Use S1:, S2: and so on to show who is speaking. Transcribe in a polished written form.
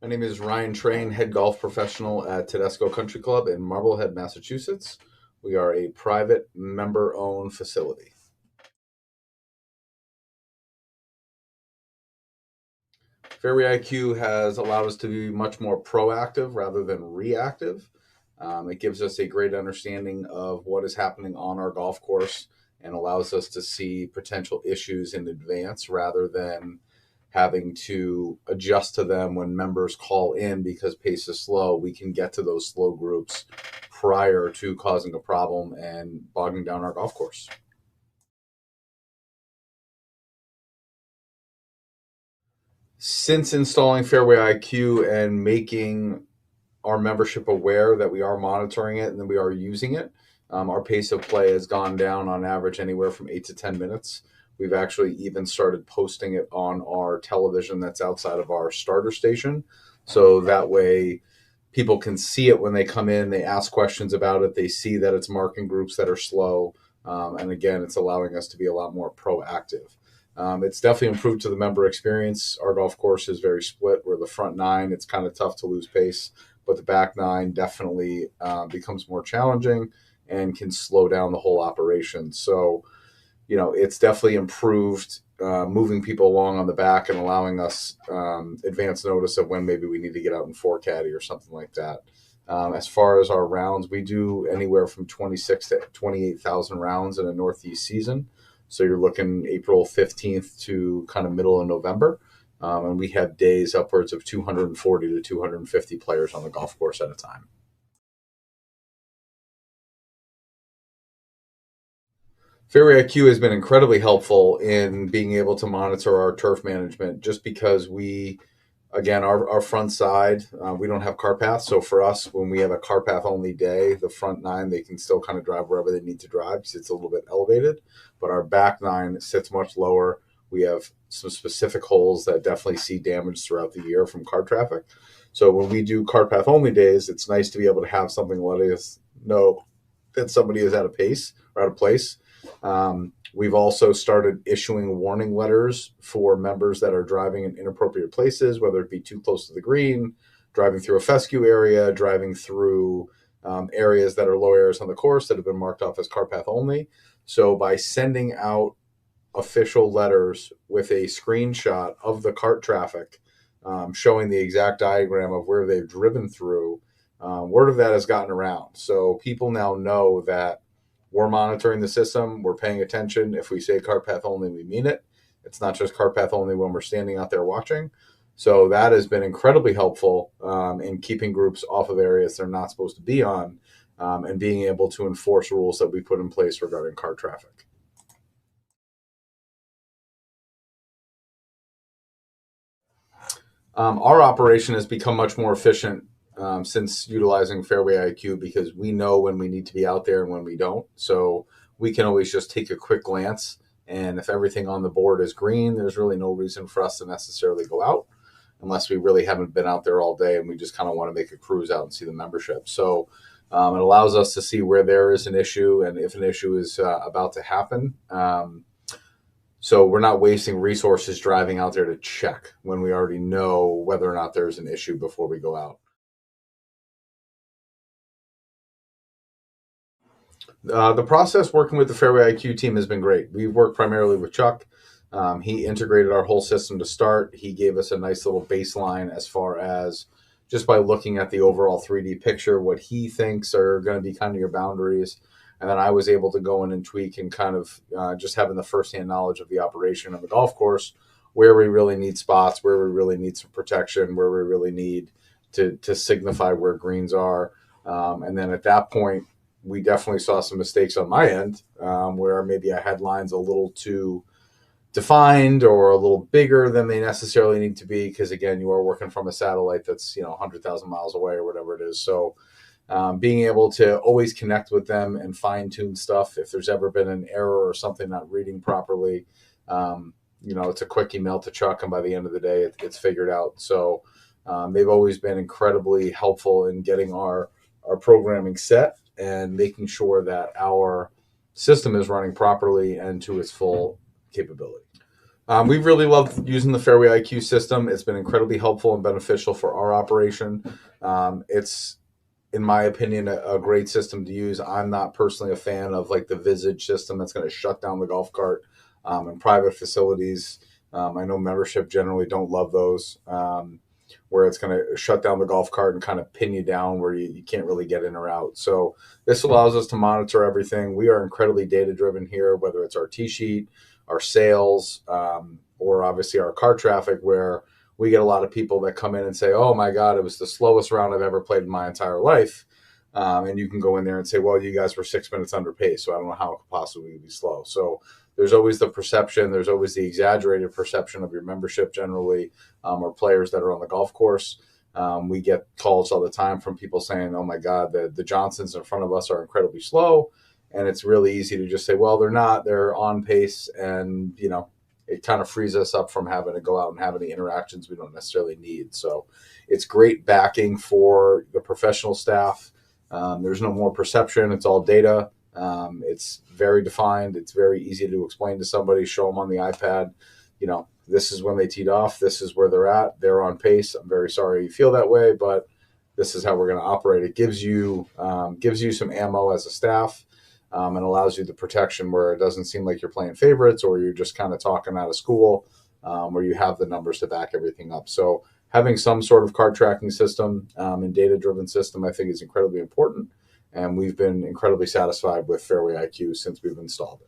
S1: My name is Ryan Train, head golf professional at Tedesco Country Club in Marblehead, Massachusetts. We are a private member owned facility. FAIRWAYiQ has allowed us to be much more proactive rather than reactive. It gives us a great understanding of what is happening on our golf course and allows us to see potential issues in advance rather than having to adjust to them when members call in because pace is slow. We can get to those slow groups prior to causing a problem and bogging down our golf course. Since installing FAIRWAYiQ and making our membership aware that we are monitoring it and that we are using it, our pace of play has gone down on average anywhere from 8 to 10 minutes. We've actually even started posting it on our television that's outside of our starter station. So that way people can see it when they come in, they ask questions about it, they see that it's marking groups that are slow. And again, it's allowing us to be a lot more proactive. It's definitely improved to the member experience. Our golf course is very split. Where the front nine, it's kind of tough to lose pace, but the back nine definitely becomes more challenging and can slow down the whole operation. So, it's definitely improved moving people along on the back and allowing us advance notice of when maybe we need to get out in four caddy or something like that. As far as our rounds, we do anywhere from 26 to 28,000 rounds in a Northeast season. So you're looking April 15th to kind of middle of November. And we have days upwards of 240 to 250 players on the golf course at a time. FAIRWAYiQ has been incredibly helpful in being able to monitor our turf management just because again, our front side, we don't have car paths. So for us, when we have a car path only day, the front nine, they can still kind of drive wherever they need to drive because it's a little bit elevated. But our back nine sits much lower. We have some specific holes that definitely see damage throughout the year from car traffic. So when we do car path only days, it's nice to be able to have something letting us know that somebody is out of pace or out of place. We've also started issuing warning letters for members that are driving in inappropriate places, whether it be too close to the green, driving through a fescue area, driving through areas that are low areas on the course that have been marked off as car path only. So by sending out official letters with a screenshot of the cart traffic, showing the exact diagram of where they've driven through, word of that has gotten around. So people now know that we're monitoring the system. We're paying attention. If we say cart path only, we mean it. It's not just cart path only when we're standing out there watching. So that has been incredibly helpful in keeping groups off of areas they're not supposed to be on and being able to enforce rules that we put in place regarding cart traffic. Our operation has become much more efficient since utilizing FAIRWAYiQ because we know when we need to be out there and when we don't. So we can always just take a quick glance. And if everything on the board is green, there's really no reason for us to necessarily go out unless we really haven't been out there all day and we just kind of want to make a cruise out and see the membership. So it allows us to see where there is an issue and if an issue is about to happen. So we're not wasting resources driving out there to check when we already know whether or not there's an issue before we go out. The process working with the FAIRWAYiQ team has been great. We've worked primarily with Chuck. He integrated our whole system to start. He gave us a nice little baseline as far as just by looking at the overall 3D picture, what he thinks are going to be kind of your boundaries. And then I was able to go in and tweak and kind of just having the firsthand knowledge of the operation of the golf course, where we really need spots, where we really need some protection, where we really need to signify where greens are. And then at that point, we definitely saw some mistakes on my end where maybe I had lines a little too defined or a little bigger than they necessarily need to be. Because again, you are working from a satellite that's 100,000 miles away or whatever it is. So being able to always connect with them and fine tune stuff if there's ever been an error or something not reading properly. It's a quick email to Chuck, and by the end of the day, it's figured out. So they've always been incredibly helpful in getting our programming set and making sure that our system is running properly and to its full capability. We've really loved using the FAIRWAYiQ system. It's been incredibly helpful and beneficial for our operation. It's, in my opinion, a great system to use. I'm not personally a fan of like the Visage system that's going to shut down the golf cart in private facilities. I know membership generally don't love those, where it's going to shut down the golf cart and kind of pin you down where you can't really get in or out. So this allows us to monitor everything. We are incredibly data driven here, whether it's our tee sheet, our sales, or obviously our car traffic, where we get a lot of people that come in and say, oh my God, it was the slowest round I've ever played in my entire life. And you can go in there and say, well, you guys were 6 minutes under pace, so I don't know how it could possibly be slow. So there's always the perception, there's always the exaggerated perception of your membership generally, or players that are on the golf course. We get calls all the time from people saying, oh my God, the Johnsons in front of us are incredibly slow. And it's really easy to just say, well, they're not, they're on pace. And, you know, it kind of frees us up from having to go out and have any interactions we don't necessarily need. So it's great backing for the professional staff. There's no more perception. It's all data. It's very defined. It's very easy to explain to somebody, show them on the iPad, you know, this is when they teed off. This is where they're at. They're on pace. I'm very sorry you feel that way, but this is how we're going to operate. It gives you some ammo as a staff. And allows you the protection where it doesn't seem like you're playing favorites or you're just kind of talking out of school, where you have the numbers to back everything up. So having some sort of card tracking system and data-driven system, I think, is incredibly important. And we've been incredibly satisfied with FAIRWAYiQ since we've installed it.